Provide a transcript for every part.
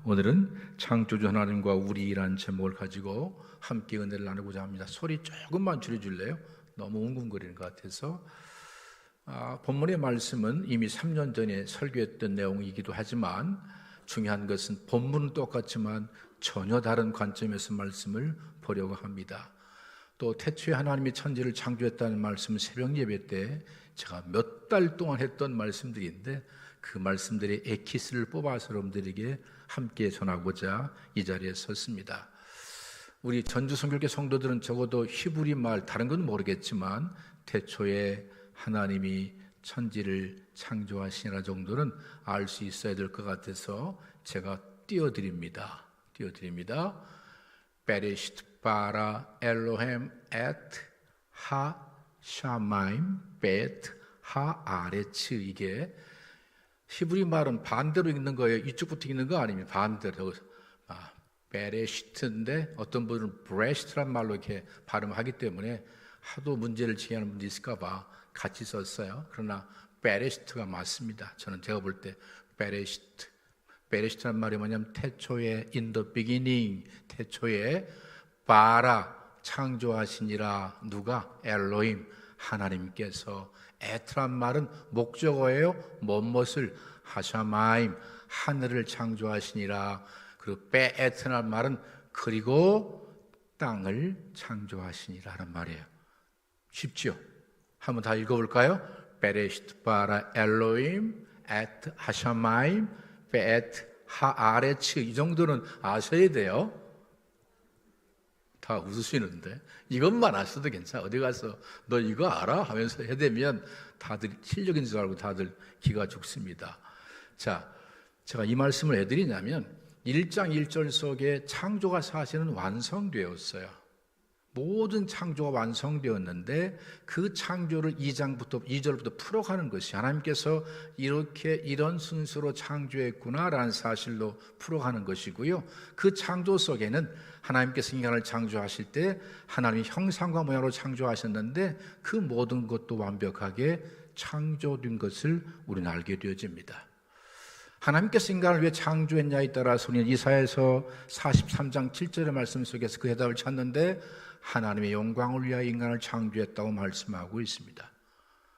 오늘은 창조주 하나님과 우리라는 제목을 가지고 함께 은혜를 나누고자 합니다. 소리 조금만 줄여줄래요? 너무 웅웅거리는 것 같아서. 본문의 말씀은 이미 3년 전에 설교했던 내용이기도 하지만 중요한 것은 본문은 똑같지만 전혀 다른 관점에서 말씀을 보려고 합니다. 또 태초에 하나님이 천지를 창조했다는 말씀은 새벽 예배 때 제가 몇 달 동안 했던 말씀들인데 그 말씀들의 에키스를 뽑아서 여러분들에게 함께 전하고자 이 자리에 섰습니다. 우리 전주성결교 성도들은 적어도 히브리 말 다른 건 모르겠지만 태초에 하나님이 천지를 창조하시니라 정도는 알 수 있어야 될 것 같아서 제가 띄워드립니다. 베레시트 바라 엘로헴 앳 하 샤마임 베트 하 아레츠. 이게 히브리 말은 반대로 읽는 거예요. 이쪽부터 읽는 거 아닙니다. 반대로. 베레시트인데 어떤 분은 브레시트란 말로 이렇게 발음하기 때문에 하도 문제를 제기하는 분도 있을까 봐 같이 썼어요. 그러나 베레시트가 맞습니다. 제가 볼 때 베레시트란 말이 뭐냐면 태초에 in the beginning, 태초에 바라 창조하시니라. 누가? 엘로힘 하나님께서. 에트란 말은 목적어예요. 무엇을? 하샤마임 하늘을 창조하시니라. 그리고 베에트란 말은 그리고 땅을 창조하시니라는 말이에요. 쉽죠? 한번 다 읽어볼까요? 베레시트 바라 엘로힘 에트 하샤마임 베에트 하아레츠. 이 정도는 아셔야 돼요. 다 웃으시는데 이것만 아셔도 괜찮아. 어디 가서 너 이거 알아? 하면서 해대면 다들 실력인 줄 알고 다들 기가 죽습니다. 자, 제가 이 말씀을 해드리냐면 1장 1절 속에 창조가 사실은 완성되었어요. 모든 창조가 완성되었는데 그 창조를 2절부터 풀어가는 것이 하나님께서 이런 순서로 창조했구나라는 사실로 풀어가는 것이고요. 그 창조 속에는 하나님께서 인간을 창조하실 때 하나님의 형상과 모양으로 창조하셨는데 그 모든 것도 완벽하게 창조된 것을 우리는 알게 되어집니다. 하나님께서 인간을 왜 창조했냐에 따라서 우리는 이사야서 43장 7절의 말씀 속에서 그 해답을 찾는데 하나님의 영광을 위하여 인간을 창조했다고 말씀하고 있습니다.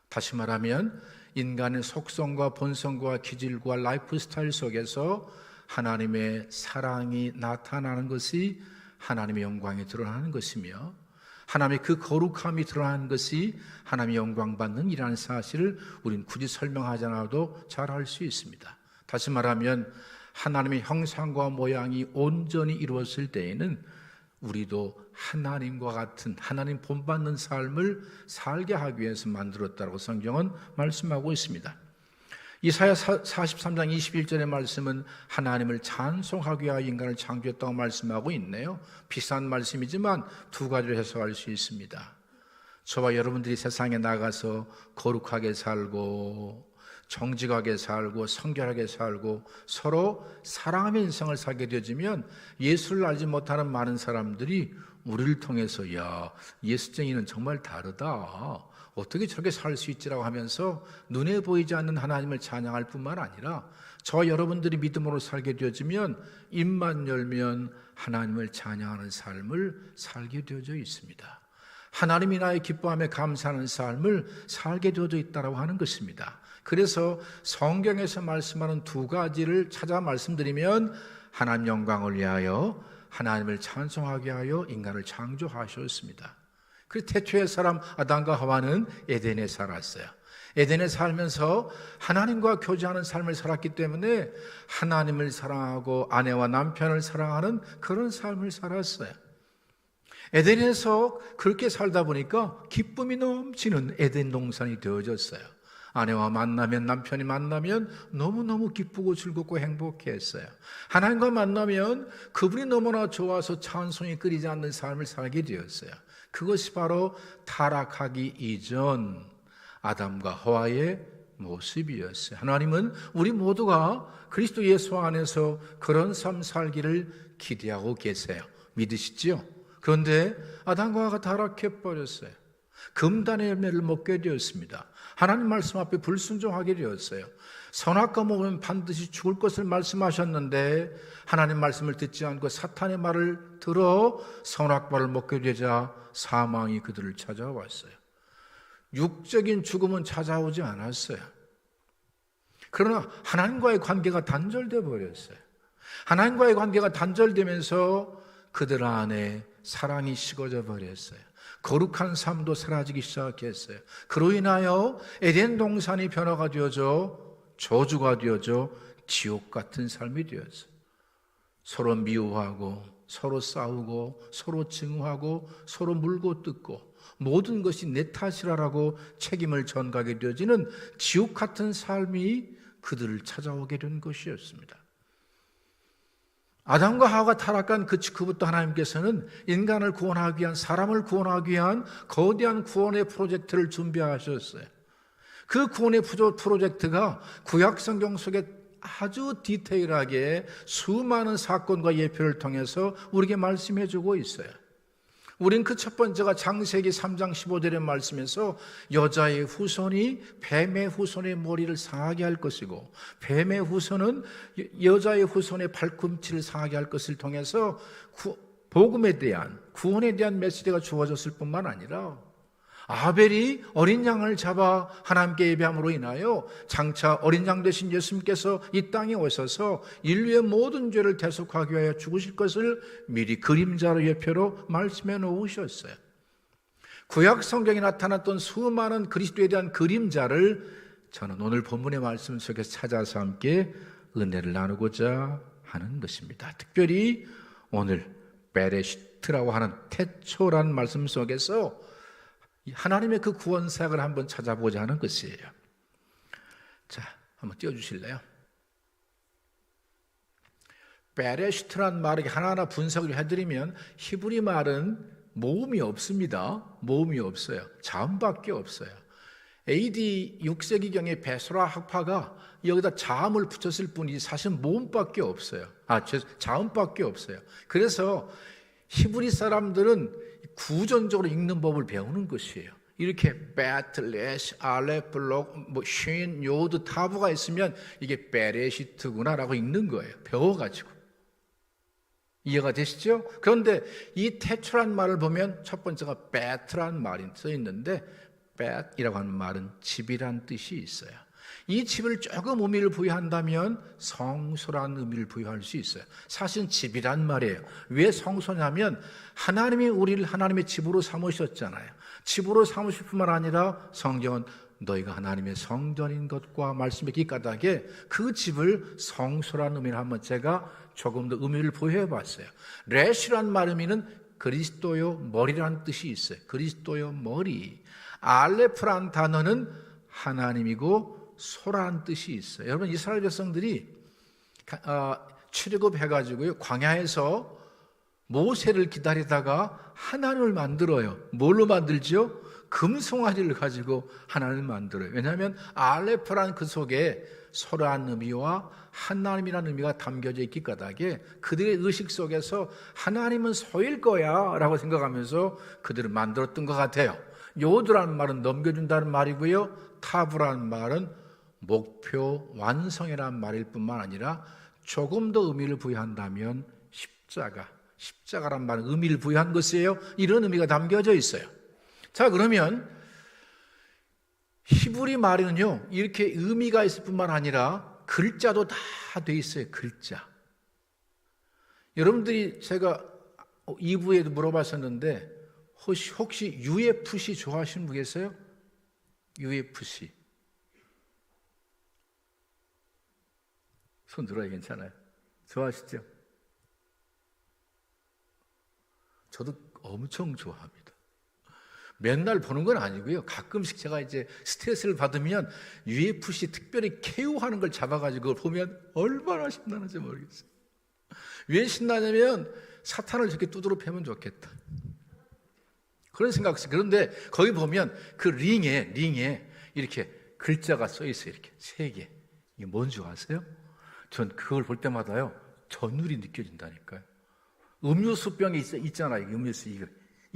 다시 말하면 인간의 속성과 본성과 기질과 라이프 스타일 속에서 하나님의 사랑이 나타나는 것이 하나님의 영광이 드러나는 것이며 하나님의 그 거룩함이 드러나는 것이 하나님의 영광 받는 일이라는 사실을 우리는 굳이 설명하지 않아도 잘 알 수 있습니다. 다시 말하면 하나님의 형상과 모양이 온전히 이루어졌을 때에는 우리도 하나님과 같은 하나님 본받는 삶을 살게 하기 위해서 만들었다고 성경은 말씀하고 있습니다. 이사야 43장 21절의 말씀은 하나님을 찬송하기 위하여 인간을 창조했다고 말씀하고 있네요. 비싼 말씀이지만 두 가지로 해석할 수 있습니다. 저와 여러분들이 세상에 나가서 거룩하게 살고 정직하게 살고 성결하게 살고 서로 사랑하며 인생을 살게 되어지면 예수를 알지 못하는 많은 사람들이 우리를 통해서 야, 예수쟁이는 정말 다르다, 어떻게 저렇게 살 수 있지라고 하면서 눈에 보이지 않는 하나님을 찬양할 뿐만 아니라 저와 여러분들이 믿음으로 살게 되어지면 입만 열면 하나님을 찬양하는 삶을 살게 되어져 있습니다. 하나님이 나의 기뻐하며 감사하는 삶을 살게 되어져 있다고 하는 것입니다. 그래서 성경에서 말씀하는 두 가지를 찾아 말씀드리면 하나님 영광을 위하여 하나님을 찬송하게 하여 인간을 창조하셨습니다. 그래서 태초의 사람 아담과 하와는 에덴에 살았어요. 에덴에 살면서 하나님과 교제하는 삶을 살았기 때문에 하나님을 사랑하고 아내와 남편을 사랑하는 그런 삶을 살았어요. 에덴에서 그렇게 살다 보니까 기쁨이 넘치는 에덴 동산이 되어졌어요. 아내와 만나면, 남편이 만나면 너무너무 기쁘고 즐겁고 행복했어요. 하나님과 만나면 그분이 너무나 좋아서 찬송이 끊이지 않는 삶을 살게 되었어요. 그것이 바로 타락하기 이전 아담과 하와의 모습이었어요. 하나님은 우리 모두가 그리스도 예수 안에서 그런 삶 살기를 기대하고 계세요. 믿으시죠? 그런데 아담과 하와가 타락해 버렸어요. 금단의 열매를 먹게 되었습니다. 하나님 말씀 앞에 불순종하게 되었어요. 선악과 먹으면 반드시 죽을 것을 말씀하셨는데 하나님 말씀을 듣지 않고 사탄의 말을 들어 선악과를 먹게 되자 사망이 그들을 찾아왔어요. 육적인 죽음은 찾아오지 않았어요. 그러나 하나님과의 관계가 단절되어 버렸어요. 하나님과의 관계가 단절되면서 그들 안에 사랑이 식어져 버렸어요. 거룩한 삶도 사라지기 시작했어요. 그로 인하여 에덴 동산이 변화가 되어져 저주가 되어져 지옥 같은 삶이 되었어요. 서로 미워하고 서로 싸우고 서로 증오하고 서로 물고 뜯고 모든 것이 내 탓이라고 책임을 전가하게 되어지는 지옥 같은 삶이 그들을 찾아오게 된 것이었습니다. 아담과 하와가 타락한 그 직후부터 하나님께서는 인간을 구원하기 위한, 사람을 구원하기 위한 거대한 구원의 프로젝트를 준비하셨어요. 그 구원의 프로젝트가 구약 성경 속에 아주 디테일하게 수많은 사건과 예표를 통해서 우리에게 말씀해 주고 있어요. 우린 그 첫 번째가 창세기 3장 15절의 말씀에서 여자의 후손이 뱀의 후손의 머리를 상하게 할 것이고 뱀의 후손은 여자의 후손의 발꿈치를 상하게 할 것을 통해서 복음에 대한, 구원에 대한 메시지가 주어졌을 뿐만 아니라 아벨이 어린 양을 잡아 하나님께 예배함으로 인하여 장차 어린 양 되신 예수님께서 이 땅에 오셔서 인류의 모든 죄를 대속하기 위하여 죽으실 것을 미리 그림자로 예표로 말씀해 놓으셨어요. 구약 성경에 나타났던 수많은 그리스도에 대한 그림자를 저는 오늘 본문의 말씀 속에서 찾아서 함께 은혜를 나누고자 하는 것입니다. 특별히 오늘 베레시트라고 하는 태초라는 말씀 속에서 하나님의 그 구원 사역을 한번 찾아보자 하는 것이에요. 자, 한번 띄워주실래요? 베레시트란 말을 하나하나 분석을 해드리면 히브리 말은 모음이 없습니다. 모음이 없어요. 자음밖에 없어요. AD 6세기경에 베소라 학파가 여기다 자음을 붙였을 뿐이지 사실 모음밖에 없어요. 자음밖에 없어요. 그래서 히브리 사람들은 구전적으로 읽는 법을 배우는 것이에요. 이렇게 베트, 레시, 알레, 블록, 쉰, 요드, 타브가 있으면 이게 베레시트구나라고 읽는 거예요. 배워가지고. 이해가 되시죠? 그런데 이 태초란 말을 보면 첫 번째가 베트란 말이 써 있는데 베트이라고 하는 말은 집이란 뜻이 있어요. 이 집을 조금 의미를 부여한다면 성소라는 의미를 부여할 수 있어요. 사실은 집이란 말이에요. 왜 성소냐면 하나님이 우리를 하나님의 집으로 삼으셨잖아요. 집으로 삼으실 뿐만 아니라 성경은 너희가 하나님의 성전인 것과 말씀했기 까닭에 그 집을 성소라는 의미를 한번 제가 조금 더 의미를 부여해 봤어요. 레시란 말 의미는 그리스도요 머리라는 뜻이 있어요. 그리스도요 머리. 알레프란 단어는 하나님이고 소라는 뜻이 있어요. 여러분 이스라엘 백성들이 출애굽해가지고요 광야에서 모세를 기다리다가 하나님을 만들어요. 뭘로 만들죠? 금송아지를 가지고 하나님을 만들어요. 왜냐하면 알레프란 그 속에 소라는 의미와 하나님이라는 의미가 담겨져 있기 까닭에 그들의 의식 속에서 하나님은 소일 거야 라고 생각하면서 그들을 만들었던 것 같아요. 요드라는 말은 넘겨준다는 말이고요. 타브라는 말은 목표 완성이라는 말일 뿐만 아니라 조금 더 의미를 부여한다면 십자가란 말은 의미를 부여한 것이에요. 이런 의미가 담겨져 있어요. 자, 그러면 히브리 말에는요 이렇게 의미가 있을 뿐만 아니라 글자도 다 돼 있어요. 글자. 여러분들이 제가 2부에도 물어봤었는데 혹시 UFC 좋아하시는 분 계세요? UFC 손 들어야 괜찮아요. 좋아하시죠? 저도 엄청 좋아합니다. 맨날 보는 건 아니고요. 가끔씩 제가 이제 스트레스를 받으면 UFC 특별히 KO하는 걸 잡아가지고 그걸 보면 얼마나 신나는지 모르겠어요. 왜 신나냐면 사탄을 저렇게 두드러 패면 좋겠다. 그런 생각이. 그런데 거기 보면 그 링에 이렇게 글자가 써 있어요. 이렇게 3개. 이게 뭔지 아세요? 전 그걸 볼 때마다요 전율이 느껴진다니까요. 음료수 병에 있잖아요. 음료수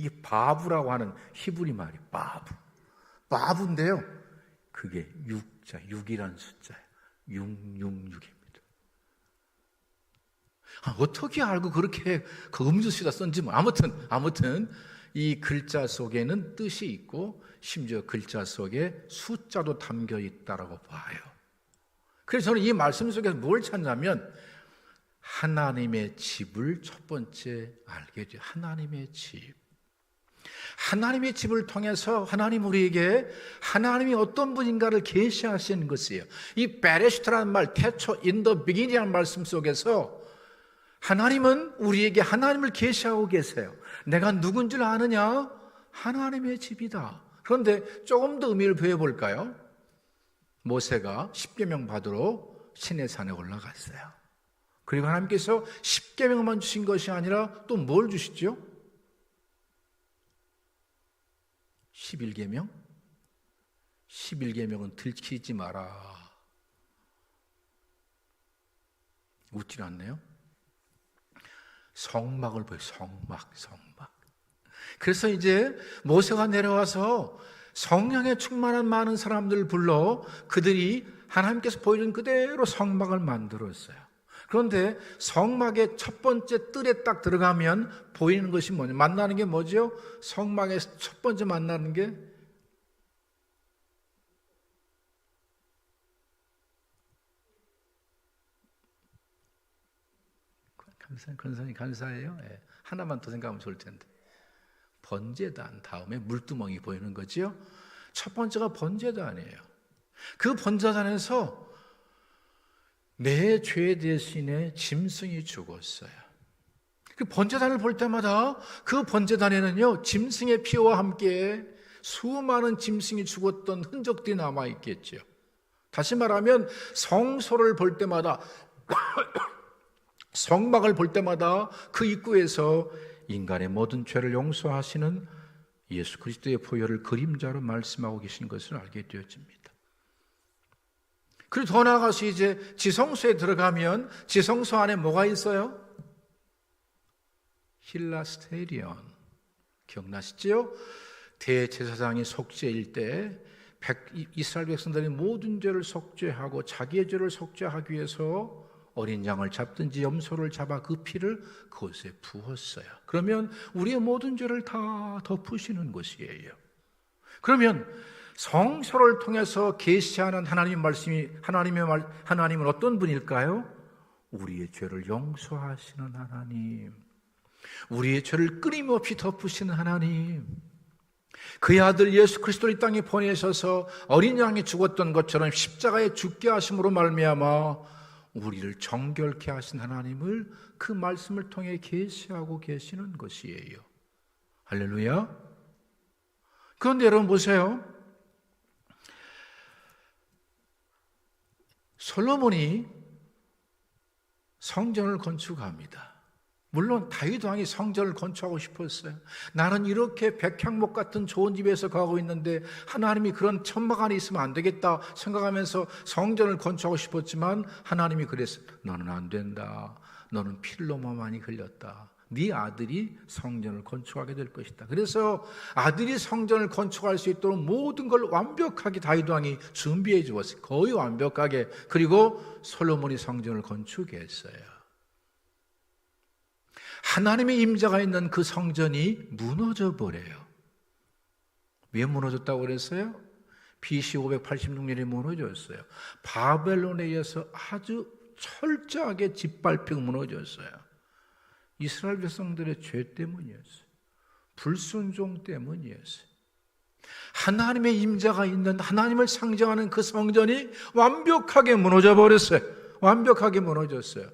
이게 바브라고 하는 히브리 말이에요. 바브인데요. 그게 6이라는 숫자예요. 666입니다. 어떻게 알고 그렇게 그 음주수에다 썼는지 아무튼 이 글자 속에는 뜻이 있고 심지어 글자 속에 숫자도 담겨 있다라고 봐요. 그래서 저는 이 말씀 속에서 뭘 찾냐면 하나님의 집을 첫 번째 알게 돼요. 하나님의 집. 하나님의 집을 통해서 하나님 우리에게 하나님이 어떤 분인가를 계시하시는 것이에요. 이 베레시트라는 말, 태초, in the beginning이라는 말씀 속에서 하나님은 우리에게 하나님을 계시하고 계세요. 내가 누군 줄 아느냐? 하나님의 집이다. 그런데 조금 더 의미를 부여볼까요? 모세가 십계명 받으러 시내산에 올라갔어요. 그리고 하나님께서 십계명만 주신 것이 아니라 또 뭘 주시죠? 11계명? 11계명은 들키지 마라. 웃질 않네요. 성막을 보여요. 성막. 그래서 이제 모세가 내려와서 성령에 충만한 많은 사람들을 불러 그들이 하나님께서 보여준 그대로 성막을 만들었어요. 그런데 성막의 첫 번째 뜰에 딱 들어가면 보이는 것이 뭐냐? 만나는 게 뭐죠? 성막에서 첫 번째 만나는 게 감사해요. 예. 하나만 더 생각하면 좋을 텐데. 번제단 다음에 물두멍이 보이는 거죠. 첫 번째가 번제단이에요. 그 번제단에서 내 죄 대신에 짐승이 죽었어요. 그 번제단을 볼 때마다 그 번제단에는요, 짐승의 피와 함께 수많은 짐승이 죽었던 흔적들이 남아 있겠죠. 다시 말하면 성소를 볼 때마다 성막을 볼 때마다 그 입구에서 인간의 모든 죄를 용서하시는 예수 그리스도의 보혈을 그림자로 말씀하고 계신 것을 알게 되어집니다. 그리고 더 나아가서 이제 지성소에 들어가면 지성소 안에 뭐가 있어요? 힐라스테리온. 기억나시죠? 대제사장이 속죄일 때 이스라엘 백성들이 모든 죄를 속죄하고 자기의 죄를 속죄하기 위해서 어린 양을 잡든지 염소를 잡아 그 피를 그곳에 부었어요. 그러면 우리의 모든 죄를 다 덮으시는 것이에요. 그러면 성소를 통해서 계시하는 하나님의 말씀이 하나님은 어떤 분일까요? 우리의 죄를 용서하시는 하나님, 우리의 죄를 끊임없이 덮으시는 하나님, 그의 아들 예수 그리스도를 이 땅에 보내셔서 어린 양이 죽었던 것처럼 십자가에 죽게 하심으로 말미암아 우리를 정결케 하신 하나님을 그 말씀을 통해 계시하고 계시는 것이에요. 할렐루야. 그런데 여러분 보세요. 솔로몬이 성전을 건축합니다. 물론 다윗 왕이 성전을 건축하고 싶었어요. 나는 이렇게 백향목 같은 좋은 집에서 가고 있는데 하나님이 그런 천막 안에 있으면 안 되겠다 생각하면서 성전을 건축하고 싶었지만 하나님이 그랬어요. 너는 안 된다. 너는 피를 너무 많이 흘렸다. 네 아들이 성전을 건축하게 될 것이다. 그래서 아들이 성전을 건축할 수 있도록 모든 걸 완벽하게 다윗 왕이 준비해 주었어요. 거의 완벽하게. 그리고 솔로몬이 성전을 건축했어요. 하나님의 임재가 있는 그 성전이 무너져 버려요. 왜 무너졌다고 그랬어요? BC 586년에 무너졌어요. 바벨론에 의해서 아주 철저하게 짓밟히고 무너졌어요. 이스라엘 백성들의 죄 때문이었어요. 불순종 때문이었어요. 하나님의 임재가 있는 하나님을 상징하는 그 성전이 완벽하게 무너져 버렸어요. 완벽하게 무너졌어요.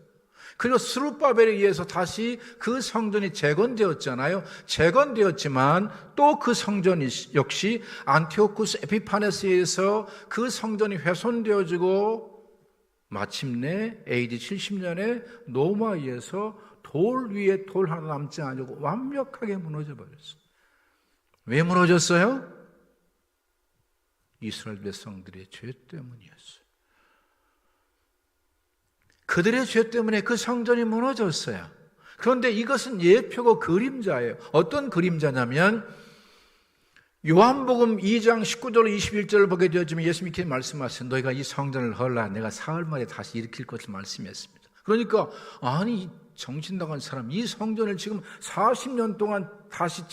그리고 스룹바벨에 의해서 다시 그 성전이 재건되었잖아요. 재건되었지만 또 그 성전 역시 안티오쿠스 에피파네스에 의해서 그 성전이 훼손되어지고 마침내 AD 70년에 로마에 의해서 돌 위에 돌 하나 남지 않고 완벽하게 무너져 버렸어요. 왜 무너졌어요? 이스라엘 백성들의 죄 때문이었어요. 그들의 죄 때문에 그 성전이 무너졌어요. 그런데 이것은 예표고 그림자예요. 어떤 그림자냐면 요한복음 2장 19절 21절을 보게 되어지면 예수님이 이렇게 말씀하신 너희가 이 성전을 헐라 내가 사흘 만에 다시 일으킬 것을 말씀했습니다. 그러니까 아니 정신 나간 사람 이 성전을 지금 40년 동안 다시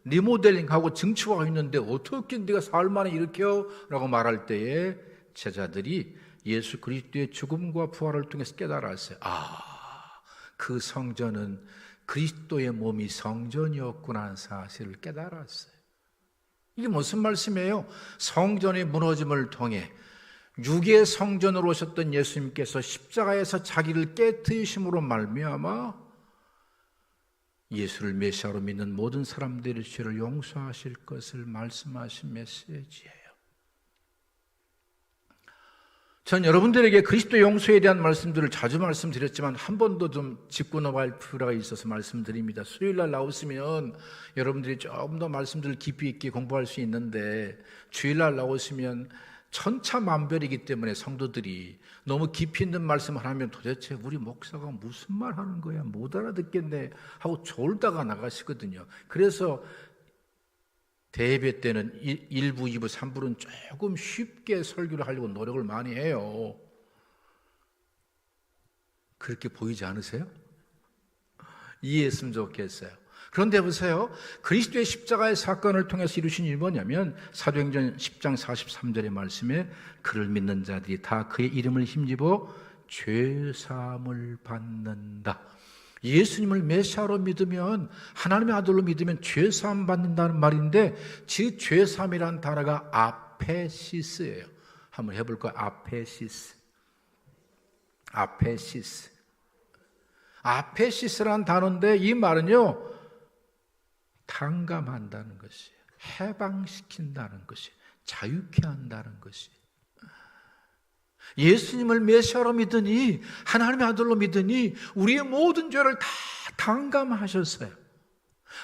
리모델링하고 증축하고 있는데 어떻게 네가 사흘 만에 일으켜? 라고 말할 때에 제자들이 예수 그리스도의 죽음과 부활을 통해서 깨달았어요. 그 성전은 그리스도의 몸이 성전이었구나 하는 사실을 깨달았어요. 이게 무슨 말씀이에요? 성전의 무너짐을 통해 육의 성전으로 오셨던 예수님께서 십자가에서 자기를 깨뜨리심으로 말미암아 예수를 메시아로 믿는 모든 사람들의 죄를 용서하실 것을 말씀하신 메시지예요. 전 여러분들에게 그리스도 용서에 대한 말씀들을 자주 말씀드렸지만 한 번도 좀 짚고 넘어갈 필요가 있어서 말씀드립니다. 수요일날 나오시면 여러분들이 조금 더 말씀들을 깊이 있게 공부할 수 있는데 주일날 나오시면 천차만별이기 때문에 성도들이 너무 깊이 있는 말씀을 하면 도대체 우리 목사가 무슨 말 하는 거야 못 알아듣겠네 하고 졸다가 나가시거든요. 그래서 대예배 때는 1부, 2부, 3부는 조금 쉽게 설교를 하려고 노력을 많이 해요. 그렇게 보이지 않으세요? 이해했으면 좋겠어요. 그런데 보세요. 그리스도의 십자가의 사건을 통해서 이루신 일이 뭐냐면 사도행전 10장 43절의 말씀에 그를 믿는 자들이 다 그의 이름을 힘입어 죄사함을 받는다. 예수님을 메시아로 믿으면 하나님의 아들로 믿으면 죄사함 받는다는 말인데 그 죄사함이라는 단어가 아페시스예요. 한번 해볼까요? 아페시스라는 단어인데 이 말은요 탕감한다는 것이에요. 해방시킨다는 것이에요. 자유케 한다는 것이에요. 예수님을 메시아로 믿으니 하나님의 아들로 믿으니 우리의 모든 죄를 다 탕감하셨어요.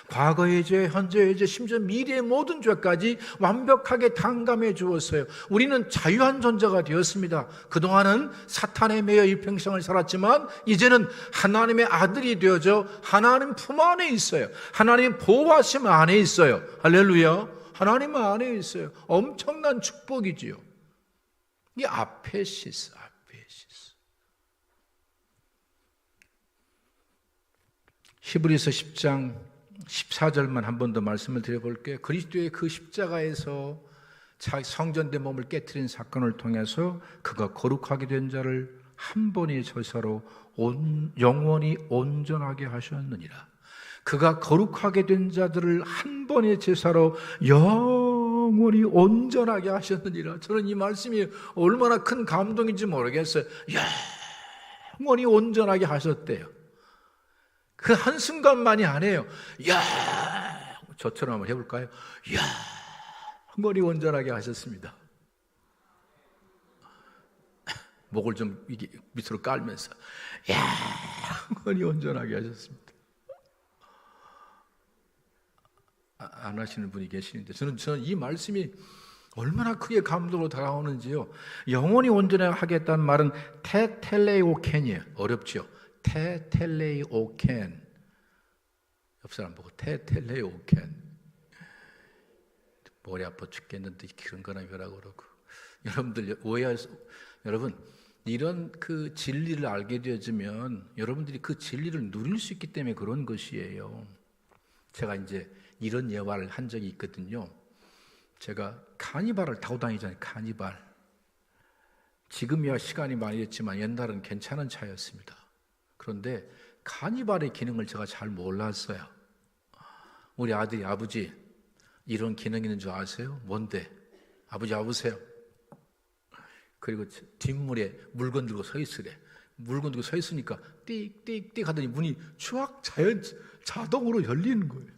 과거의 죄, 현재의 죄, 심지어 미래의 모든 죄까지 완벽하게 탕감해 주었어요. 우리는 자유한 존재가 되었습니다. 그동안은 사탄에 매여 일평생을 살았지만 이제는 하나님의 아들이 되어져 하나님 품 안에 있어요. 하나님 보호하심 안에 있어요. 할렐루야. 하나님 안에 있어요. 엄청난 축복이지요. 이 아페시스. 히브리서 10장 14절만 한 번 더 말씀을 드려볼게요. 그리스도의 그 십자가에서 성전된 몸을 깨트린 사건을 통해서 그가 거룩하게 된 자를 한 번의 제사로 영원히 온전하게 하셨느니라. 그가 거룩하게 된 자들을 한 번의 제사로 영원히 온전하게 하셨느니라. 저는 이 말씀이 얼마나 큰 감동인지 모르겠어요. 영원히 온전하게 하셨대요. 그 한순간만이 아니에요. 저처럼 한번 해볼까요? 영원히 온전하게 하셨습니다. 목을 좀 밑으로 깔면서 영원히 온전하게 하셨습니다. 안 하시는 분이 계시는데 저는 이 말씀이 얼마나 크게 감동으로 다가오는지요. 영원히 온전하게 하겠다는 말은 테텔레오켄이에요. 어렵죠. 테텔레오켄. 옆 사람 보고 테텔레오켄. 머리 아파 죽겠는데 그런 거나 이거라고 그러고. 여러분들 여러분 이런 그 진리를 알게 되어지면 여러분들이 그 진리를 누릴 수 있기 때문에 그런 것이에요. 제가 이제 이런 예화를 한 적이 있거든요. 제가 카니발을 타고 다니잖아요. 카니발. 지금이야 시간이 많이 됐지만 옛날은 괜찮은 차였습니다. 그런데 카니발의 기능을 제가 잘 몰랐어요. 우리 아들이 아버지 이런 기능이 있는 줄 아세요? 뭔데? 아버지 와보세요. 그리고 뒷문에 물건 들고 서 있으래. 물건 들고 서 있으니까 띡띡띡 하더니 문이 쫙 자동으로 열리는 거예요.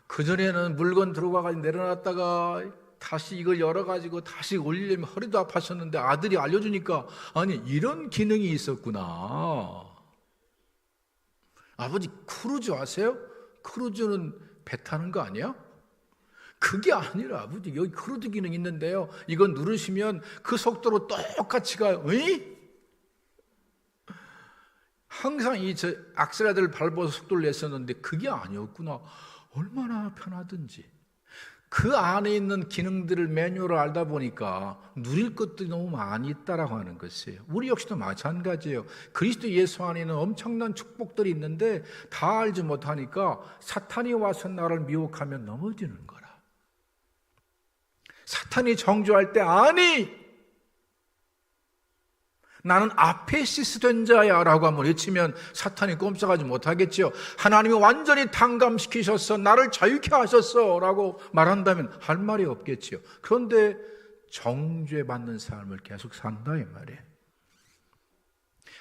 그전에는 물건 들어가가지고 내려놨다가 다시 이걸 열어가지고 다시 올리려면 허리도 아팠었는데 아들이 알려주니까 아니 이런 기능이 있었구나. 아버지 크루즈 아세요? 크루즈는 배 타는 거 아니야? 그게 아니라 아버지 여기 크루즈 기능 있는데요. 이거 누르시면 그 속도로 똑같이 가요. 항상 저 악셀레터를 밟아서 속도를 냈었는데 그게 아니었구나. 얼마나 편하든지. 그 안에 있는 기능들을 매뉴얼을 알다 보니까 누릴 것들이 너무 많이 있다라고 하는 것이에요. 우리 역시도 마찬가지예요. 그리스도 예수 안에는 엄청난 축복들이 있는데 다 알지 못하니까 사탄이 와서 나를 미혹하면 넘어지는 거라. 사탄이 정죄할 때 아니 나는 아페시스 된 자야 라고 한번 외치면 사탄이 꼼짝하지 못하겠죠. 하나님이 완전히 탕감시키셔서 나를 자유케 하셨어 라고 말한다면 할 말이 없겠지요. 그런데 정죄받는 삶을 계속 산다 이 말이에요.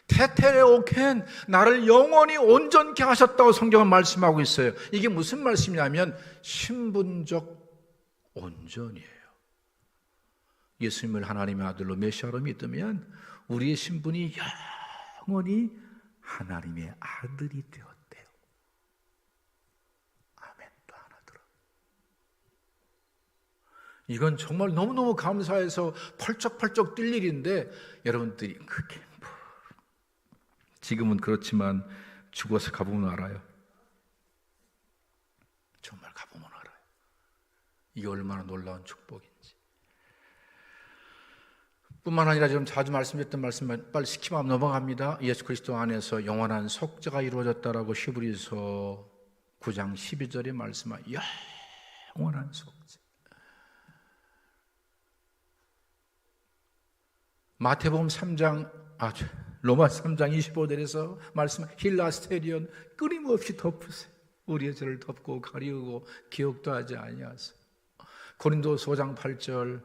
테테레오켄, 나를 영원히 온전케 하셨다고 성경은 말씀하고 있어요. 이게 무슨 말씀이냐면 신분적 온전이에요. 예수님을 하나님의 아들로 메시아로 믿으면 우리의 신분이 영원히 하나님의 아들이 되었대요. 아멘. 또 하나 들어. 이건 정말 너무너무 감사해서 펄쩍펄쩍 뛸 일인데 여러분들이 그게 지금은 그렇지만 죽어서 가보면 알아요. 정말 가보면 알아요. 이게 얼마나 놀라운 축복인지. 뿐만 아니라 지금 자주 말씀드렸던 말씀만 빨리 스킵하면 넘어갑니다. 예수 그리스도 안에서 영원한 속죄가 이루어졌다라고 히브리서 9장 12절에 말씀한 영원한 속죄. 마태복음 3장 로마 3장 25절에서 말씀한 힐라스테리온 끊임없이 덮으세요. 우리의 죄를 덮고 가리우고 기억도 하지 아니하소. 고린도서 5장 8절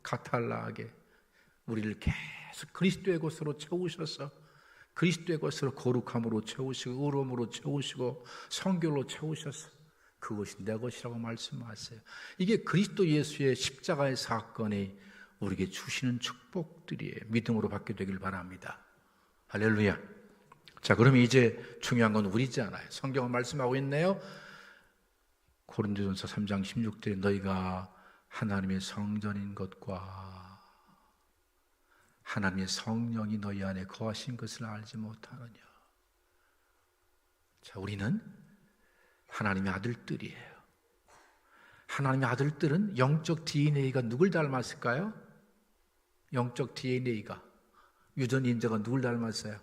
가탈라하게 우리를 계속 그리스도의 것으로 채우셔서 그리스도의 것으로 거룩함으로 채우시고 의로움으로 채우시고 성결로 채우셔서 그것이 내 것이라고 말씀하세요. 이게 그리스도 예수의 십자가의 사건이 우리에게 주시는 축복들이에요. 믿음으로 받게 되길 바랍니다. 할렐루야. 자, 그러면 이제 중요한 건 우리잖아요. 성경은 말씀하고 있네요. 고린도전서 3장 16절에 너희가 하나님의 성전인 것과 하나님의 성령이 너희 안에 거하신 것을 알지 못하느냐. 자, 우리는 하나님의 아들들이에요. 하나님의 아들들은 영적 DNA가 누굴 닮았을까요? 영적 DNA가 유전의 인자가 누굴 닮았어요?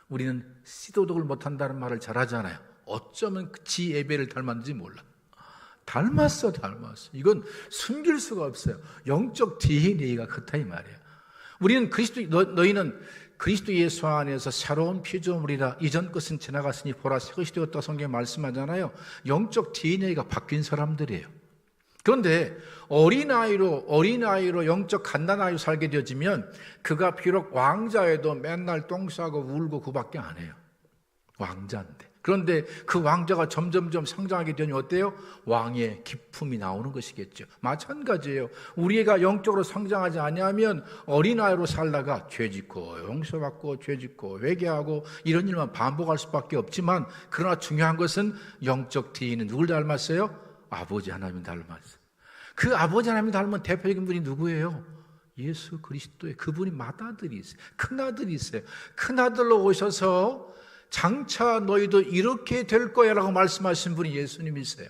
우리는 씨도독을 못한다는 말을 잘 하잖아요. 어쩌면 지 에벨을 닮았는지 몰라. 닮았어. 이건 숨길 수가 없어요. 영적 DNA가 그렇다 이 말이에요. 우리는 너희는 그리스도 예수 안에서 새로운 피조물이라 이전 것은 지나갔으니 보라 새 것이 되었다고 성경에 말씀하잖아요. 영적 DNA가 바뀐 사람들이에요. 그런데 어린아이로 영적 갓난아이로 살게 되어지면 그가 비록 왕자여도 맨날 똥 싸고 울고 그밖에 안 해요. 왕자인데. 그런데 그 왕자가 점점점 성장하게 되니 어때요? 왕의 기품이 나오는 것이겠죠. 마찬가지예요. 우리가 영적으로 성장하지 아니하면 어린아이로 살다가 죄짓고 용서받고 죄짓고 회개하고 이런 일만 반복할 수밖에 없지만 그러나 중요한 것은 영적 DNA는 누굴 닮았어요? 아버지 하나님 닮았어요. 그 아버지 하나님 닮은 대표적인 분이 누구예요? 예수 그리스도의 그분이 맏아들이 있어요. 큰아들이 있어요. 큰아들로 오셔서 장차 너희도 이렇게 될 거야 라고 말씀하신 분이 예수님이세요.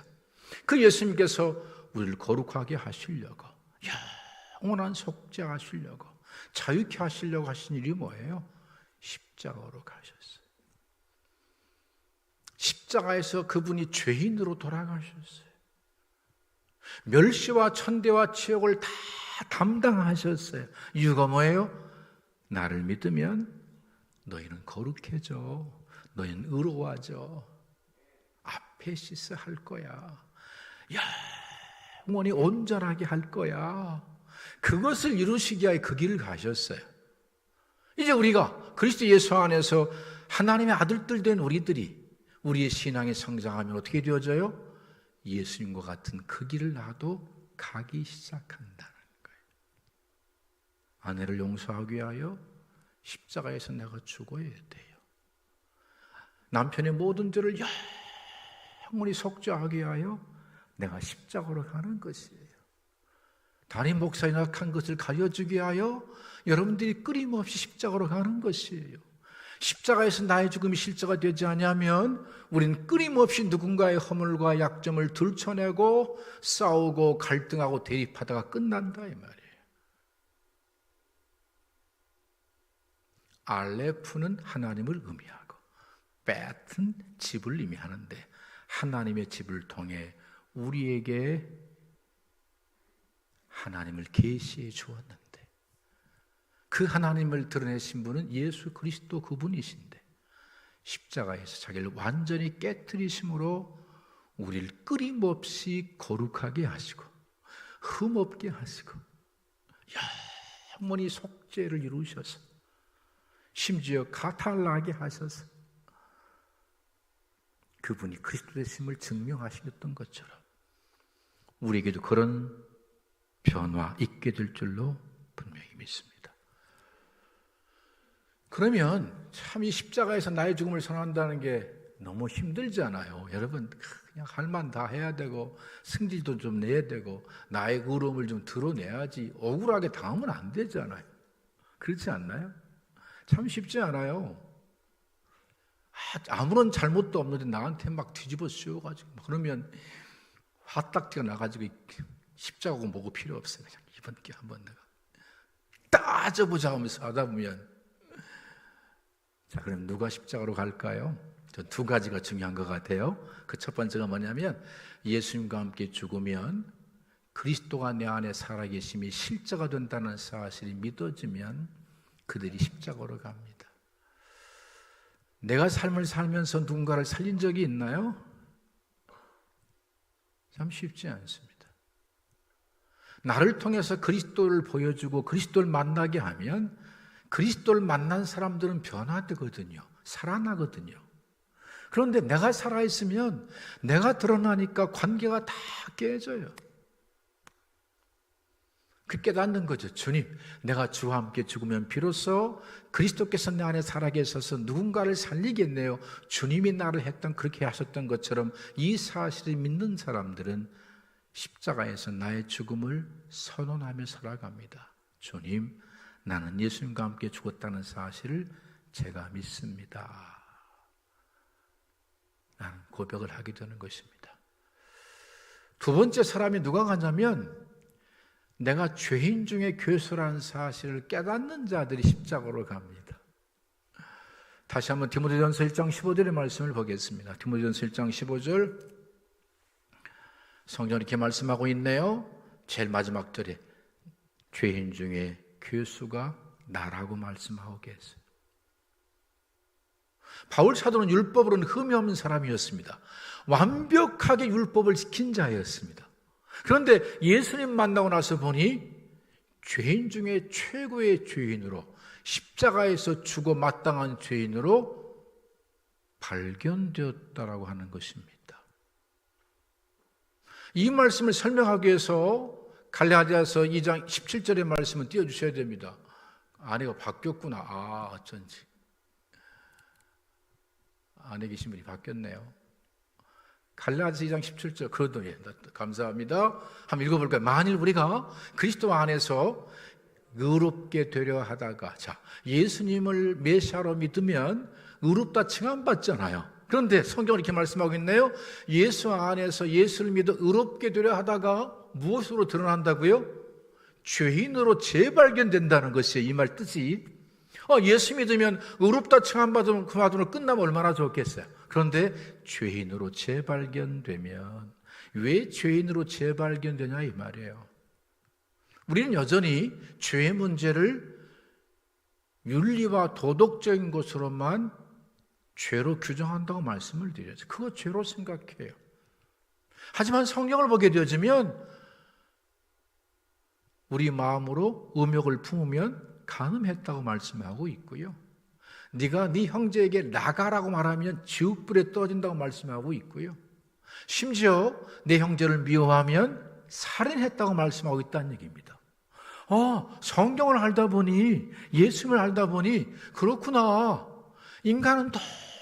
그 예수님께서 우리를 거룩하게 하시려고 영원한 속죄하시려고 자유케 하시려고 하신 일이 뭐예요? 십자가로 가셨어요. 십자가에서 그분이 죄인으로 돌아가셨어요. 멸시와 천대와 치욕을 다 담당하셨어요. 이유가 뭐예요? 나를 믿으면 너희는 거룩해져. 너희는 의로워져. 아페시스 할 거야. 영원히 온전하게 할 거야. 그것을 이루시기 위해 그 길을 가셨어요. 이제 우리가 그리스도 예수 안에서 하나님의 아들들 된 우리들이 우리의 신앙이 성장하면 어떻게 되어져요? 예수님과 같은 그 길을 나도 가기 시작한다는 거예요. 아내를 용서하기 위하여 십자가에서 내가 죽어야 돼요. 남편의 모든 죄를 영원히 속죄하기 위하여 내가 십자가로 가는 것이에요. 담임 목사님 한 것을 가려주기 위하여 여러분들이 끊임없이 십자가로 가는 것이에요. 십자가에서 나의 죽음이 실제가 되지 않으면 우리는 끊임없이 누군가의 허물과 약점을 들춰내고 싸우고 갈등하고 대립하다가 끝난다 이 말이에요. 알레프는 하나님을 의미하고 벳은 집을 의미하는데 하나님의 집을 통해 우리에게 하나님을 계시해 주었는데 그 하나님을 드러내신 분은 예수 그리스도 그분이신데 십자가에서 자기를 완전히 깨트리심으로 우리를 끊임없이 거룩하게 하시고 흠없게 하시고 영원히 속죄를 이루셔서 심지어 가탈나게 하셔서 그분이 그리스도 되심을 증명하시던 것처럼 우리에게도 그런 변화 있게 될 줄로 분명히 믿습니다. 그러면 참 이 십자가에서 나의 죽음을 선언한다는 게 너무 힘들잖아요. 여러분 그냥 할 만 다 해야 되고 승질도 좀 내야 되고 나의 의로움을 좀 드러내야지 억울하게 당하면 안 되잖아요. 그렇지 않나요? 참 쉽지 않아요. 아무런 잘못도 없는데 나한테 막 뒤집어 씌워가지고 그러면 화딱지가 나가지고 십자가고 뭐고 필요 없어요. 그냥 이번 게 한번 내가 따져보자 하면서 하다 보면 자, 그럼 누가 십자가로 갈까요? 전 두 가지가 중요한 것 같아요. 그 첫 번째가 뭐냐면 예수님과 함께 죽으면 그리스도가 내 안에 살아계심이 실제가 된다는 사실이 믿어지면 그들이 십자가로 갑니다. 내가 삶을 살면서 누군가를 살린 적이 있나요? 참 쉽지 않습니다. 나를 통해서 그리스도를 보여주고 그리스도를 만나게 하면 그리스도를 만난 사람들은 변화되거든요. 살아나거든요. 그런데 내가 살아있으면 내가 드러나니까 관계가 다 깨져요. 그 깨닫는 거죠. 주님, 내가 주와 함께 죽으면 비로소 그리스도께서 내 안에 살아계셔서 누군가를 살리겠네요. 주님이 나를 했던 그렇게 하셨던 것처럼 이 사실을 믿는 사람들은 십자가에서 나의 죽음을 선언하며 살아갑니다. 주님, 나는 예수님과 함께 죽었다는 사실을 제가 믿습니다. 나는 고백을 하게 되는 것입니다. 두 번째 사람이 누가 가냐면 내가 죄인 중에 괴수라는 사실을 깨닫는 자들이 십자가로 갑니다. 다시 한번 디모데전서 1장 15절의 말씀을 보겠습니다. 디모데전서 1장 15절 성경이 이렇게 말씀하고 있네요. 제일 마지막 절에 죄인 중에 괴수가 나라고 말씀하고 계세요. 바울 사도는 율법으로는 흠이 없는 사람이었습니다. 완벽하게 율법을 지킨 자였습니다. 그런데 예수님 만나고 나서 보니 죄인 중에 최고의 죄인으로 십자가에서 죽어 마땅한 죄인으로 발견되었다라고 하는 것입니다. 이 말씀을 설명하기 위해서 갈라디아서 2장 17절의 말씀을 띄워주셔야 됩니다. 아내가 바뀌었구나. 어쩐지. 안에 계신 분이 바뀌었네요. 갈라디아서 2장 17절. 그러더니 감사합니다. 한번 읽어볼까요? 만일 우리가 그리스도 안에서 의롭게 되려 하다가 예수님을 메시아로 믿으면 의롭다 칭함받잖아요. 그런데 성경은 이렇게 말씀하고 있네요. 예수 안에서 예수를 믿어 의롭게 되려 하다가 무엇으로 드러난다고요? 죄인으로 재발견된다는 것이에요. 이 말 뜻이. 예수 믿으면 의롭다 칭함받으면 그 마음으로 끝나면 얼마나 좋겠어요. 그런데 죄인으로 재발견되면 왜 죄인으로 재발견되냐 이 말이에요. 우리는 여전히 죄의 문제를 윤리와 도덕적인 것으로만 죄로 규정한다고 말씀을 드려야죠. 그거 죄로 생각해요. 하지만 성경을 보게 되어지면 우리 마음으로 음욕을 품으면 간음했다고 말씀하고 있고요. 네가 네 형제에게 나가라고 말하면 지옥불에 떨어진다고 말씀하고 있고요. 심지어 내 형제를 미워하면 살인했다고 말씀하고 있다는 얘기입니다. 성경을 알다 보니 예수님을 알다 보니 그렇구나. 인간은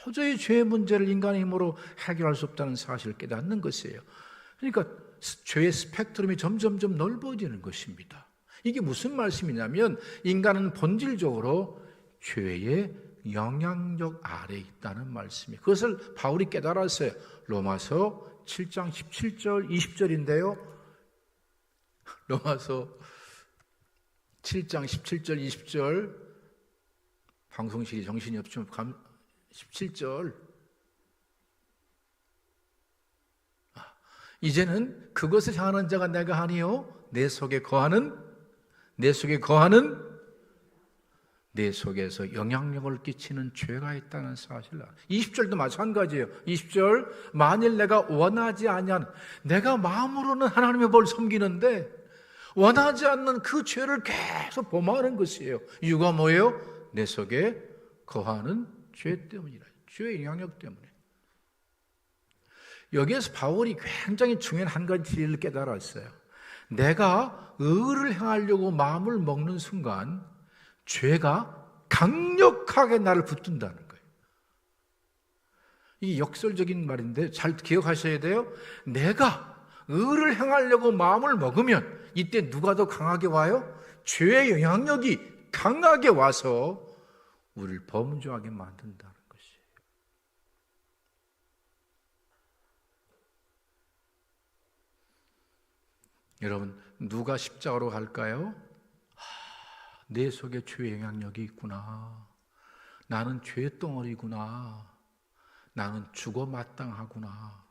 도저히 죄의 문제를 인간의 힘으로 해결할 수 없다는 사실을 깨닫는 것이에요. 그러니까 죄의 스펙트럼이 점점점 넓어지는 것입니다. 이게 무슨 말씀이냐면 인간은 본질적으로 죄의 영향력 아래에 있다는 말씀이. 그것을 바울이 깨달았어요. 로마서 7장 17절 20절인데요. 로마서 7장 17절 20절 방송실이 정신이 없지만 17절 이제는 그것을 향하는 자가 내가 아니요 내 속에 거하는 내 속에서 영향력을 끼치는 죄가 있다는 사실을. 20절도 마찬가지예요. 20절 만일 내가 원하지 아니한, 내가 마음으로는 하나님의 법을 섬기는데 원하지 않는 그 죄를 계속 범하는 것이에요. 이유가 뭐예요? 내 속에 거하는 죄 때문이라. 죄의 영향력 때문에. 여기에서 바울이 굉장히 중요한 한 가지 진리를 깨달았어요. 내가 의를 행하려고 마음을 먹는 순간 죄가 강력하게 나를 붙든다는 거예요. 이게 역설적인 말인데 잘 기억하셔야 돼요. 내가 의를 행하려고 마음을 먹으면 이때 누가 더 강하게 와요? 죄의 영향력이 강하게 와서 우리를 범죄하게 만든다는 것이에요. 여러분, 누가 십자가로 갈까요? 내 속에 죄의 영향력이 있구나. 나는 죄덩어리구나. 나는 죽어 마땅하구나.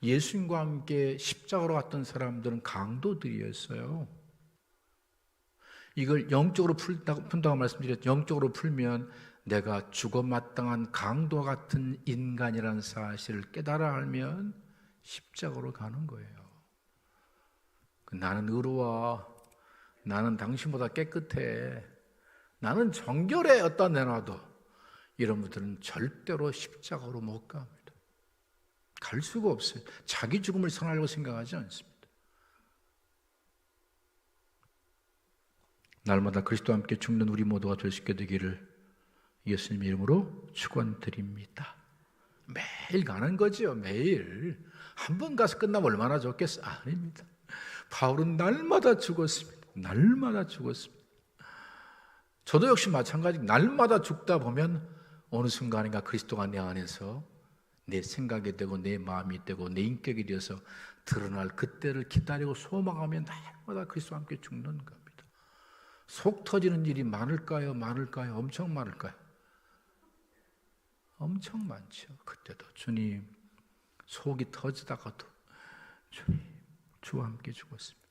예수님과 함께 십자가로 갔던 사람들은 강도들이었어요. 이걸 영적으로 푼다고 말씀드렸죠. 영적으로 풀면 내가 죽어 마땅한 강도 같은 인간이라는 사실을 깨달아 알면 십자가로 가는 거예요. 나는 의로워. 나는 당신보다 깨끗해. 나는 정결해. 어디다 내놔도. 이런 분들은 절대로 십자가로 못 갑니다. 갈 수가 없어요. 자기 죽음을 선하려고 생각하지 않습니다. 날마다 그리스도와 함께 죽는 우리 모두가 될 수 있게 되기를 예수님 이름으로 축원드립니다. 매일 가는 거죠. 매일. 한 번 가서 끝나면 얼마나 좋겠어요. 아닙니다. 바울은 날마다 죽었습니다. 날마다 죽었습니다. 저도 역시 마찬가지. 날마다 죽다 보면 어느 순간인가 그리스도가 내 안에서 내 생각이 되고 내 마음이 되고 내 인격이 되어서 드러날 그때를 기다리고 소망하며 날마다 그리스도와 함께 죽는 겁니다. 속 터지는 일이 많을까요? 많을까요? 엄청 많을까요? 엄청 많죠. 그때도 주님, 속이 터지다가도 주님, 주와 함께 죽었습니다.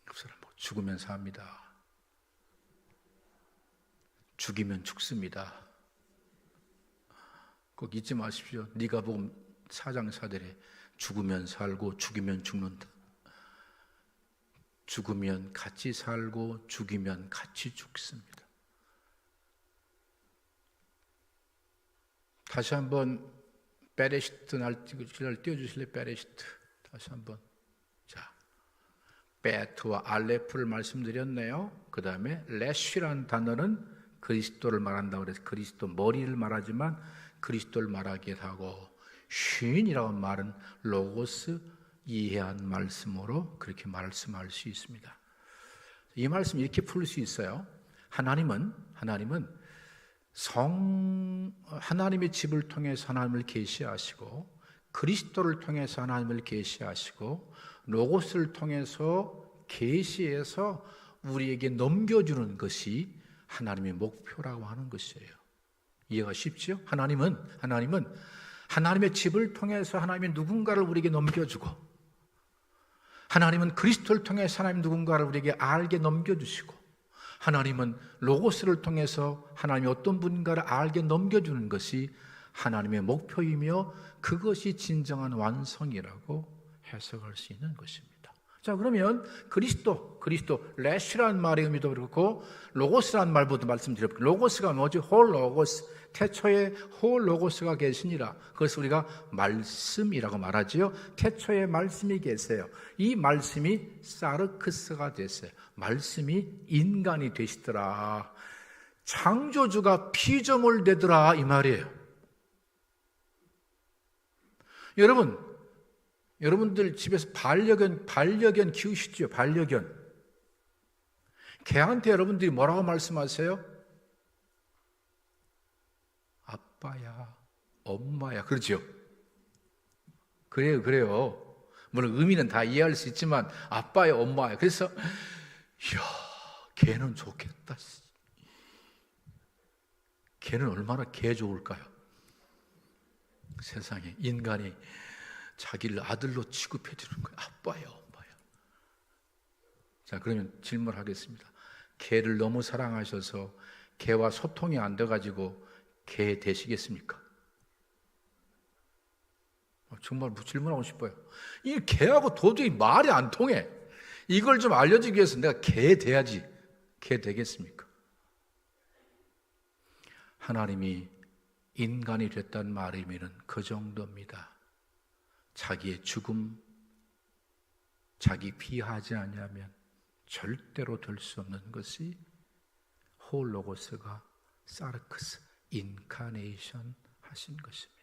그 사람 죽으면 삽니다. 죽이면 죽습니다. 꼭 잊지 마십시오. 네가 복음 4장 4절에 죽으면 살고 죽이면 죽는다. 죽으면 같이 살고 죽이면 같이 죽습니다. 다시 한번 베레시트 날 띄워주실래요? 베레시트 다시 한번. 자, 베트와 알레프를 말씀드렸네요. 그 다음에 레쉬라는 단어는 그리스도를 말한다고 그래서 그리스도 머리를 말하지만 그리스도를 말하기도 하고, 쉰이라고 말은 로고스, 이해한 말씀으로 그렇게 말씀할 수 있습니다. 이 말씀 이렇게 풀 수 있어요. 하나님은 하나님의 집을 통해서 하나님을 계시하시고, 그리스도를 통해서 하나님을 계시하시고, 로고스를 통해서 계시해서 우리에게 넘겨주는 것이 하나님의 목표라고 하는 것이에요. 이해가 쉽죠? 하나님은 하나님의 집을 통해서 하나님의 누군가를 우리에게 넘겨주고, 하나님은 그리스도를 통해서 하나님 누군가를 우리에게 알게 넘겨주시고, 하나님은 로고스를 통해서 하나님이 어떤 분인가를 알게 넘겨주는 것이 하나님의 목표이며 그것이 진정한 완성이라고 해석할 수 있는 것입니다. 자, 그러면 그리스도, 레시라는 말의 의미도 그렇고 로고스라는 말부터 말씀드렸고, 로고스가 뭐지? 홀 로고스, 태초에 홀 로고스가 계시니라. 그것을 우리가 말씀이라고 말하지요. 태초에 말씀이 계세요. 이 말씀이 사르크스가 됐어요. 말씀이 인간이 되시더라. 창조주가 피조물 되더라, 이 말이에요. 여러분들 집에서 반려견 키우시죠? 반려견. 개한테 여러분들이 뭐라고 말씀하세요? 아빠야, 엄마야. 그렇죠? 그래요. 물론 의미는 다 이해할 수 있지만 아빠야, 엄마야. 그래서 이야, 개는 좋겠다. 개는 얼마나 개 좋을까요? 세상에 인간이 자기를 아들로 취급해 주는 거예요. 아빠야, 엄마야. 자, 그러면 질문하겠습니다. 개를 너무 사랑하셔서 개와 소통이 안 돼가지고 개 되시겠습니까? 정말 질문하고 싶어요. 이 개하고 도저히 말이 안 통해. 이걸 좀 알려주기 위해서 내가 개 돼야지. 개 되겠습니까? 하나님이 인간이 됐다는 말이면 그 정도입니다. 자기의 죽음, 자기 피하지 않으면 절대로 될 수 없는 것이 홀로고스가 사르크스, 인카네이션 하신 것입니다.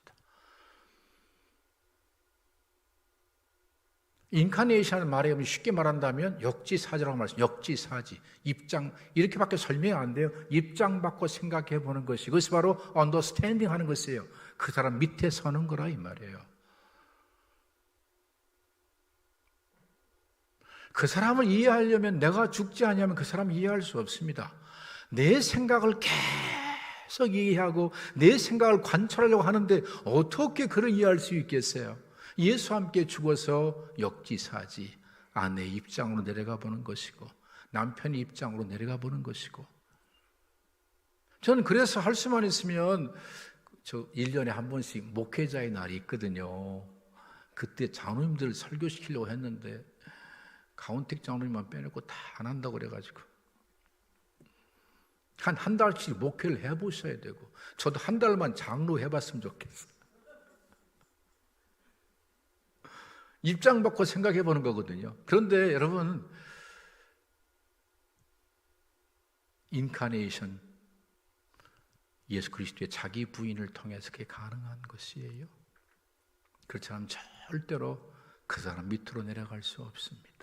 인카네이션을 말하면 쉽게 말한다면 역지사지라고 말씀. 역지사지, 입장, 이렇게밖에 설명이 안 돼요. 입장 받고 생각해 보는 것이, 그것이 바로 언더스탠딩 하는 것이에요. 그 사람 밑에 서는 거라 이 말이에요. 그 사람을 이해하려면, 내가 죽지 않으면 그 사람을 이해할 수 없습니다. 내 생각을 계속 이해하고 내 생각을 관찰하려고 하는데 어떻게 그를 이해할 수 있겠어요? 예수와 함께 죽어서 역지사지, 아내의 입장으로 내려가 보는 것이고 남편의 입장으로 내려가 보는 것이고, 저는 그래서 할 수만 있으면 1년에 한 번씩 목회자의 날이 있거든요. 그때 장로님들 설교시키려고 했는데 가운택 장로님만 빼놓고 다 안 한다고 그래가지고 한 달씩 목회를 해보셔야 되고, 저도 한 달만 장로 해봤으면 좋겠어요. 입장 받고 생각해 보는 거거든요. 그런데 여러분, 인카네이션, 예수 그리스도의 자기 부인을 통해서 그게 가능한 것이에요. 그렇지 않으면 절대로 그 사람 밑으로 내려갈 수 없습니다.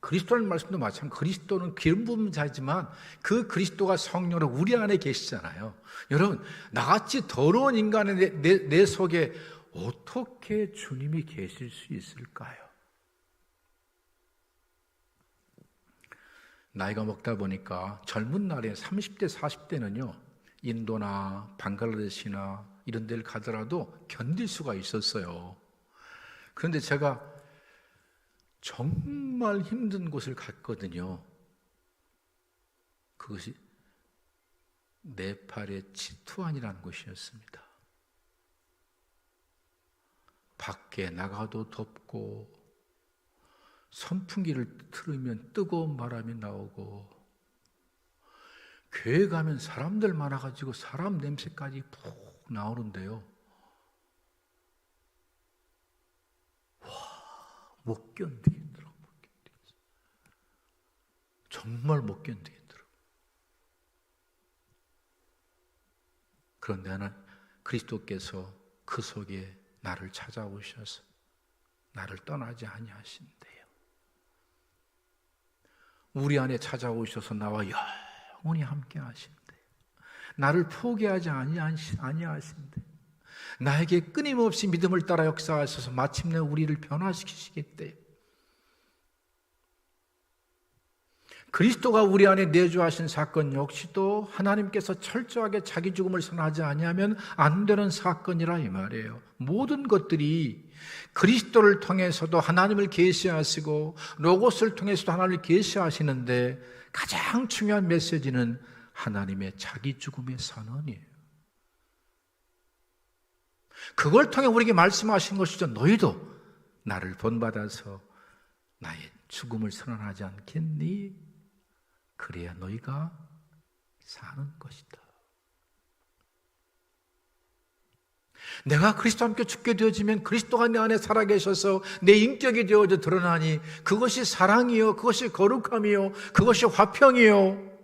그리스도라는 말씀도 마찬가지로 그리스도는 기름 부은 자지만 그 그리스도가 성령으로 우리 안에 계시잖아요. 여러분, 나같이 더러운 인간의 내 속에 어떻게 주님이 계실 수 있을까요? 나이가 먹다 보니까 젊은 날에 30대, 40대는요, 인도나 방글라데시나 이런 데를 가더라도 견딜 수가 있었어요. 그런데 제가 정말 힘든 곳을 갔거든요. 그것이 네팔의 치투안이라는 곳이었습니다. 밖에 나가도 덥고 선풍기를 틀으면 뜨거운 바람이 나오고, 교회 가면 사람들 많아가지고 사람 냄새까지 푹 나오는데요. 와, 못 견디겠더라고. 정말 못 견디겠더라고. 그런데 하나, 그리스도께서 그 속에 나를 찾아오셔서 나를 떠나지 아니하신대요. 우리 안에 찾아오셔서 나와 영원히 함께 하신대요. 나를 포기하지 아니하신대요. 나에게 끊임없이 믿음을 따라 역사하셔서 마침내 우리를 변화시키시겠대요. 그리스도가 우리 안에 내주하신 사건 역시도 하나님께서 철저하게 자기 죽음을 선하지 아니하면 안 되는 사건이라 이 말이에요. 모든 것들이 그리스도를 통해서도 하나님을 계시하시고 로고스를 통해서도 하나님을 계시하시는데, 가장 중요한 메시지는 하나님의 자기 죽음의 선언이에요. 그걸 통해 우리에게 말씀하신 것이죠. 너희도 나를 본받아서 나의 죽음을 선언하지 않겠니? 그래야 너희가 사는 것이다. 내가 그리스도와 함께 죽게 되어지면 그리스도가 내 안에 살아계셔서 내 인격이 되어져 드러나니 그것이 사랑이요, 그것이 거룩함이요, 그것이 화평이요,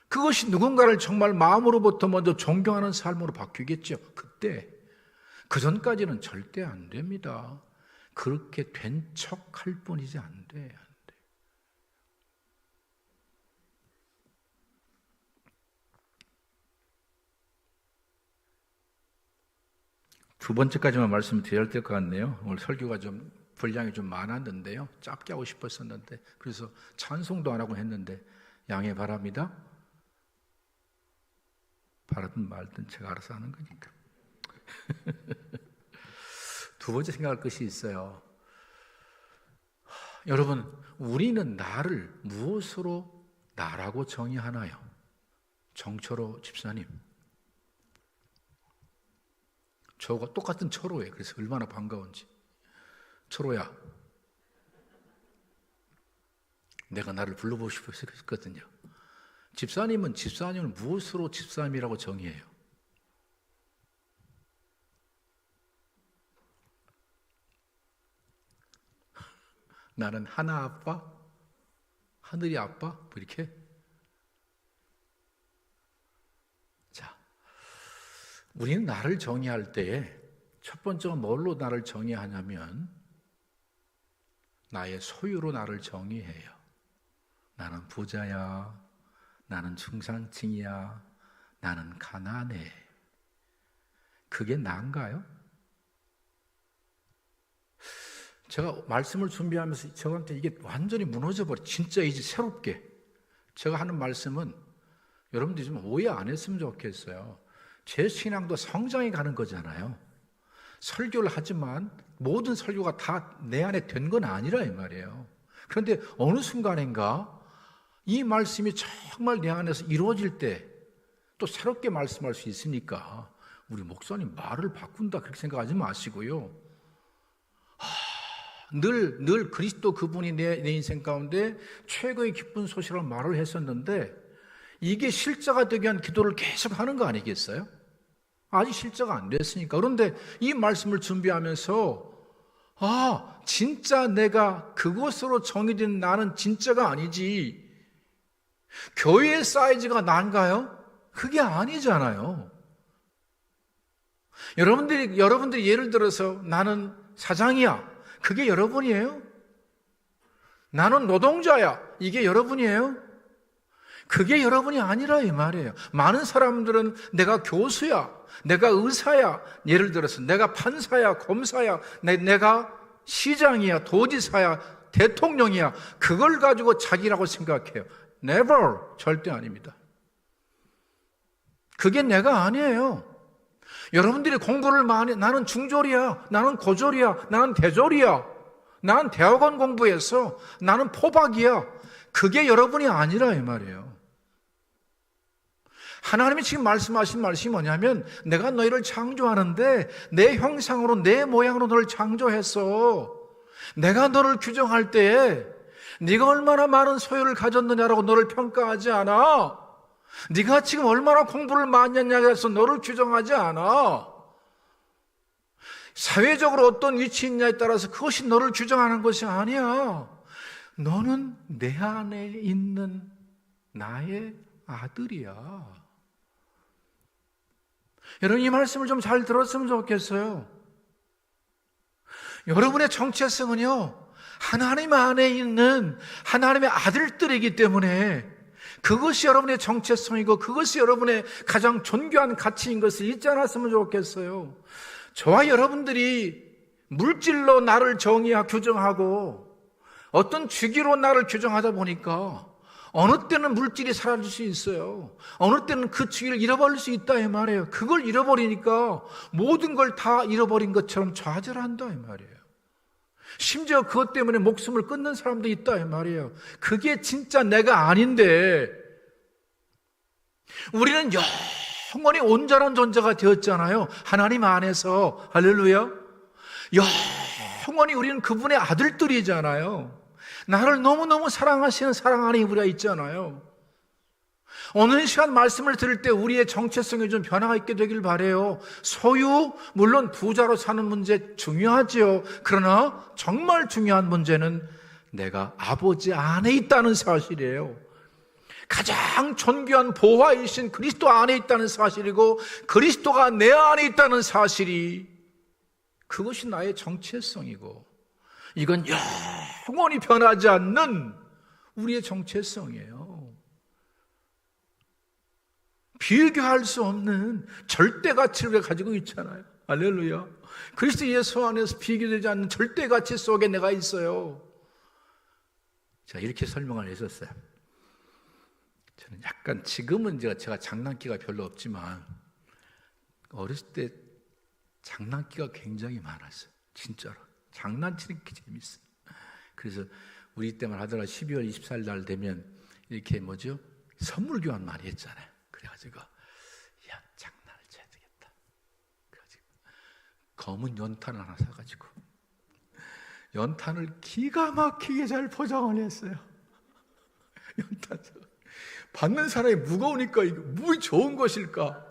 그것이 누군가를 정말 마음으로부터 먼저 존경하는 삶으로 바뀌겠죠. 그때, 그 전까지는 절대 안 됩니다. 그렇게 된 척 할 뿐이지 안 돼. 두 번째까지만 말씀드려야 될 것 같네요. 오늘 설교가 좀 분량이 좀 많았는데요. 짧게 하고 싶었었는데, 그래서 찬송도 안 하고 했는데 양해 바랍니다. 바라든 말든 제가 알아서 하는 거니까. 두 번째 생각할 것이 있어요. 여러분, 우리는 나를 무엇으로 나라고 정의하나요? 정철호 집사님, 저가 똑같은 철호예요. 그래서 얼마나 반가운지. 철호야, 내가 나를 불러보고 싶었거든요. 집사님은 집사님을 무엇으로 집사님이라고 정의해요? 나는 하나 아빠, 하늘이 아빠, 뭐 이렇게. 자, 우리는 나를 정의할 때에 첫 번째가 뭘로 나를 정의하냐면 나의 소유로 나를 정의해요. 나는 부자야, 나는 중산층이야, 나는 가난해. 그게 나인가요? 제가 말씀을 준비하면서 저한테 이게 완전히 무너져버려. 진짜 이제 새롭게. 제가 하는 말씀은 여러분들이 좀 오해 안 했으면 좋겠어요. 제 신앙도 성장해 가는 거잖아요. 설교를 하지만 모든 설교가 다 내 안에 된 건 아니라 이 말이에요. 그런데 어느 순간인가 이 말씀이 정말 내 안에서 이루어질 때 또 새롭게 말씀할 수 있으니까 우리 목사님 말을 바꾼다 그렇게 생각하지 마시고요. 늘 그리스도 그분이 내 인생 가운데 최고의 기쁜 소식을 말을 했었는데 이게 실제가 되기 위한 기도를 계속 하는 거 아니겠어요? 아직 실제가 안 됐으니까. 그런데 이 말씀을 준비하면서 진짜 내가 그것으로 정의된 나는 진짜가 아니지. 교회의 사이즈가 난가요? 그게 아니잖아요. 여러분들이 예를 들어서 나는 사장이야. 그게 여러분이에요? 나는 노동자야. 이게 여러분이에요? 그게 여러분이 아니라 이 말이에요. 많은 사람들은 내가 교수야, 내가 의사야, 예를 들어서 내가 판사야, 검사야, 내가 시장이야, 도지사야, 대통령이야. 그걸 가지고 자기라고 생각해요. Never, 절대 아닙니다. 그게 내가 아니에요. 여러분들이 공부를 많이, 나는 중졸이야, 나는 고졸이야, 나는 대졸이야, 나는 대학원 공부했어, 나는 포박이야. 그게 여러분이 아니라 이 말이에요. 하나님이 지금 말씀하신 말씀이 뭐냐면 내가 너희를 창조하는데 내 형상으로 내 모양으로 너를 창조했어. 내가 너를 규정할 때에 네가 얼마나 많은 소유를 가졌느냐라고 너를 평가하지 않아. 네가 지금 얼마나 공부를 많이 했냐고 해서 너를 규정하지 않아. 사회적으로 어떤 위치에 있냐에 따라서 그것이 너를 규정하는 것이 아니야. 너는 내 안에 있는 나의 아들이야. 여러분 이 말씀을 좀 잘 들었으면 좋겠어요. 여러분의 정체성은요, 하나님 안에 있는 하나님의 아들들이기 때문에 그것이 여러분의 정체성이고 그것이 여러분의 가장 존귀한 가치인 것을 잊지 않았으면 좋겠어요. 저와 여러분들이 물질로 나를 규정하고 어떤 주기로 나를 규정하다 보니까 어느 때는 물질이 사라질 수 있어요. 어느 때는 그 주기를 잃어버릴 수 있다 이 말이에요. 그걸 잃어버리니까 모든 걸 다 잃어버린 것처럼 좌절한다 이 말이에요. 심지어 그것 때문에 목숨을 끊는 사람도 있다 이 말이에요. 그게 진짜 내가 아닌데 우리는 영원히 온전한 존재가 되었잖아요. 하나님 안에서. 할렐루야. 영원히 우리는 그분의 아들들이잖아요. 나를 너무너무 사랑하시는 사랑 안에 우리가 있잖아요. 오늘 시간 말씀을 들을 때 우리의 정체성에 좀 변화가 있게 되길 바라요. 소유, 물론 부자로 사는 문제 중요하지요. 그러나 정말 중요한 문제는 내가 아버지 안에 있다는 사실이에요. 가장 존귀한 보화이신 그리스도 안에 있다는 사실이고 그리스도가 내 안에 있다는 사실이 그것이 나의 정체성이고 이건 영원히 변하지 않는 우리의 정체성이에요. 비교할 수 없는 절대 가치를 가지고 있잖아요. 할렐루야. 그리스도 예수 안에서 비교되지 않는 절대 가치 속에 내가 있어요. 자, 이렇게 설명을 했었어요. 저는 약간 지금은 제가 장난기가 별로 없지만 어렸을 때 장난기가 굉장히 많았어요. 진짜로. 장난치는 게 재밌어요. 그래서 우리 때만 하더라도 12월 24일 날 되면 이렇게 선물 교환 많이 했잖아요. 그래가지고 장난을 쳐야 되겠다. 그래가지고 검은 연탄 하나 사가지고 연탄을 기가 막히게 잘 포장을 했어요. 연탄 받는 사람이 무거우니까 이게 뭐 좋은 것일까?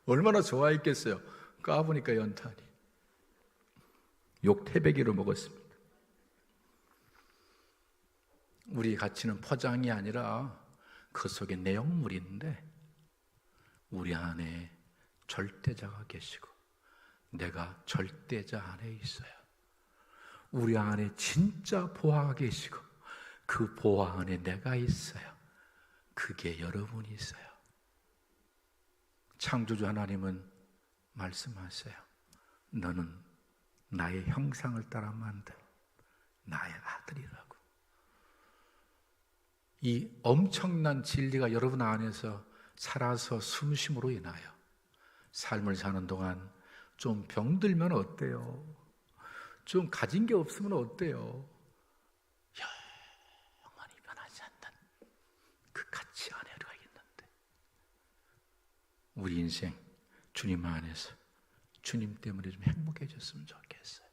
얼마나 좋아했겠어요. 까보니까 연탄이 욕 태배기로 먹었습니다. 우리 가치는 포장이 아니라 그 속에 내용물인데 우리 안에 절대자가 계시고 내가 절대자 안에 있어요. 우리 안에 진짜 보아가 계시고 그 보아 안에 내가 있어요. 그게 여러분이 있어요. 창조주 하나님은 말씀하세요. 너는 나의 형상을 따라 만든 나의 아들이라고. 이 엄청난 진리가 여러분 안에서 살아서 숨쉼으로 인하여 삶을 사는 동안 좀 병들면 어때요? 좀 가진 게 없으면 어때요? 영원히 변하지 않는 그 가치 안에 우리가 있는데 우리 인생 주님 안에서 주님 때문에 좀 행복해졌으면 좋겠어요.